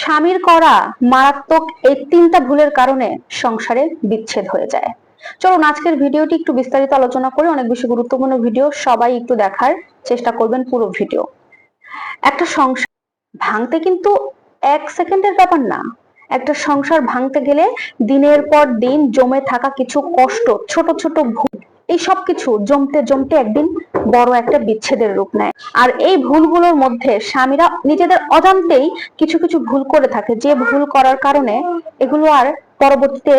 স্বামীর করা মারাত্মক এই 3টা ভুলের কারণে সংসারে বিচ্ছেদ হয়ে যায়। চলুন আজকের ভিডিওটি একটু বিস্তারিত আলোচনা করি। অনেক বেশি গুরুত্বপূর্ণ ভিডিও, সবাই একটু দেখার চেষ্টা করবেন পুরো ভিডিও। একটা সংসার ভাঙতে কিন্তু 1 সেকেন্ডের ব্যাপার না। একটা সংসার ভাঙতে গেলে দিনের পর দিন জমে থাকা কিছু কষ্ট, ছোট ছোট ভুল, এই সব কিছু জমতে জমতে একদিন বড় একটা বিচ্ছেদের রূপ নেয়। আর এই ভুলগুলোর মধ্যে স্বামীরা নিজেদের অজান্তেই কিছু কিছু ভুল করে থাকে, যে ভুল করার কারণে এগুলো আর পরবর্তীতে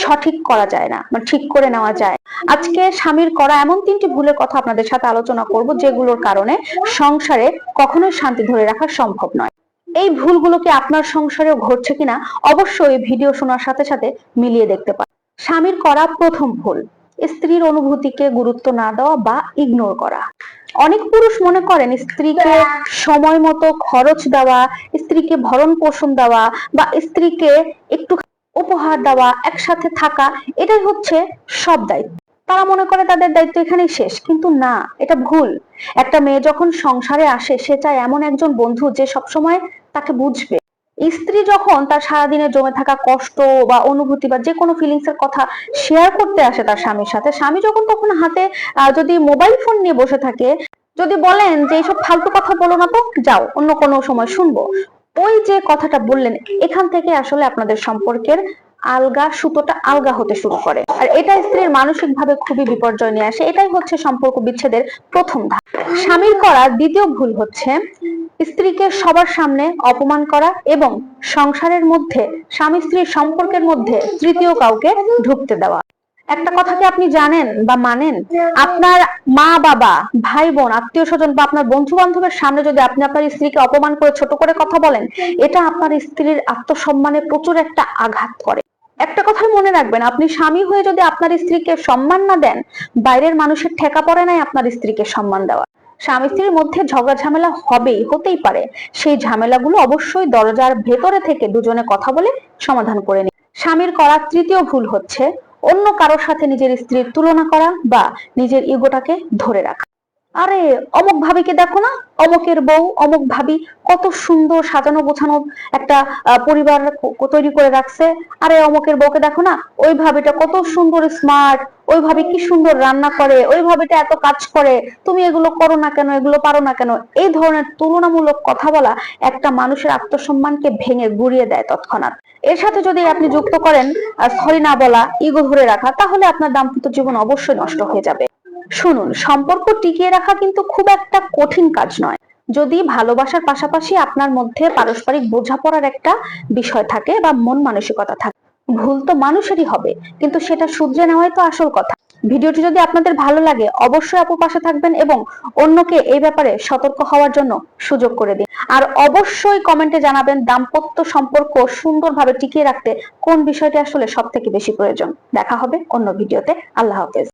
সঠিক করা যায় না, মানে ঠিক করে নেওয়া যায়। আজকে স্বামীর করা এমন 3টি ভুলের কথা আপনাদের সাথে আলোচনা করব, যেগুলোর কারণে সংসারে কখনোই শান্তি ধরে রাখা সম্ভব নয়। এই ভুলগুলো কি আপনার সংসারেও ঘটছে কিনা অবশ্যই ভিডিও শোনার সাথে সাথে মিলিয়ে দেখতে পারেন। স্বামীর করা প্রথম ভুল, স্ত্রীর অনুভূতিকে গুরুত্ব না দেওয়া বা ইগনোর করা। অনেক পুরুষ মনে করেন স্ত্রীকে সময় মতো খরচ দেওয়া, স্ত্রীকে ভরণ পোষণ দেওয়া বা স্ত্রীকে একটু উপহার দেওয়া, একসাথে থাকা, এটাই হচ্ছে সব দায়িত্ব। তারা মনে করে তাদের দায়িত্ব এখানেই শেষ, কিন্তু না, এটা ভুল। একটা মেয়ে যখন সংসারে আসে, সে চায় এমন একজন বন্ধু যে সবসময় তাকে বুঝবে। স্ত্রী যখন তার সারাদিনে জমে থাকা কষ্ট বা অনুভূতি বা যে কোনো ফিলিংস এর কথা শেয়ার করতে আসে তার স্বামীর সাথে, স্বামী যখন তখন হাতে যদি মোবাইল ফোন নিয়ে বসে থাকে, যদি বলেন যে এইসব ফালতু কথা বলো না তো, যাও অন্য কোনো সময় শুনবো, ওই যে কথাটা বললেন, এখান থেকে আসলে আপনাদের সম্পর্কের সুতোটা আলগা হতে শুরু করে। আর এটা স্ত্রীর মানসিক ভাবে খুবই বিপর্যয় নিয়ে আসে। এটাই হচ্ছে সম্পর্ক বিচ্ছেদের প্রথম ধাপ। স্বামীর করা দ্বিতীয় ভুল হচ্ছে স্ত্রীকে সবার সামনে অপমান করা এবং সংসারের মধ্যে, স্বামী স্ত্রীর সম্পর্কের মধ্যে তৃতীয় কাউকে ঢুকতে দেওয়া। একটা কথা কি আপনি জানেন বা মানেন, আপনার মা বাবা, ভাই বোন, আত্মীয় স্বজন বা আপনার বন্ধু বান্ধবের সামনে যদি আপনি আপনার স্ত্রীকে অপমান করে ছোট করে কথা বলেন, এটা আপনার স্ত্রীর আত্মসম্মানে প্রচুর একটা আঘাত করে। একটা কথা মনে রাখবেন, আপনি স্বামী হয়ে যদি আপনার স্ত্রীকে সম্মান না দেন, বাইরের মানুষের ঠেকা পড়ে নাই আপনার স্ত্রীকে সম্মান দেওয়া। স্বামী স্ত্রীর মধ্যে ঝগড়া ঝামেলা হতেই পারে, সেই ঝামেলাগুলো অবশ্যই দরজার ভেতরে থেকে দুজনে কথা বলে সমাধান করে নিন। স্বামীর করা তৃতীয় ভুল হচ্ছে অন্য কারোর সাথে নিজের স্ত্রীর তুলনা করা বা নিজের ইগোটাকে ধরে রাখা। আরে অমুক ভাবিকে দেখো না, অমুকের বউ, অমুক ভাবি কত সুন্দর সাজানো গোছানো একটা পরিবার তৈরি করে রাখছে। আরে অমুকের বউকে দেখো না, ওই ভাবিটা কত সুন্দর স্মার্ট, ওই ভাবি কি সুন্দর রান্না করে, ওই ভাবিটা এত কাজ করে, তুমি এগুলো করো না কেন, এগুলো পারো না কেন। এই ধরনের তুলনামূলক কথা বলা একটা মানুষের আত্মসম্মানকে ভেঙে গুড়িয়ে দেয় তৎক্ষণাৎ। এর সাথে যদি আপনি যুক্ত করেন সরি না বলা, ইগো ধরে রাখা, তাহলে আপনার দাম্পত্য জীবন অবশ্যই নষ্ট হয়ে যাবে। শুনুন, সম্পর্ক টিকিয়ে রাখা কিন্তু খুব একটা কঠিন কাজ নয়, যদি ভালোবাসার পাশাপাশি আপনার মধ্যে পারস্পরিক বোঝাপড়ার একটা বিষয় থাকে বা মন মানসিকতা থাকে। ভুল তো মানুষেরই হবে, কিন্তু সেটা শুধরে নেওয়াই তো আসল কথা। ভিডিওটি যদি আপনাদের ভালো লাগে অবশ্যই আপুর পাশে থাকবেন এবং অন্যকে এই ব্যাপারে সতর্ক হওয়ার জন্য সুযোগ করে দিন। আর অবশ্যই কমেন্টে জানাবেন দাম্পত্য সম্পর্ক সুন্দরভাবে টিকিয়ে রাখতে কোন বিষয়টি আসলে সব থেকে বেশি প্রয়োজন। দেখা হবে অন্য ভিডিওতে। আল্লাহ হাফেজ।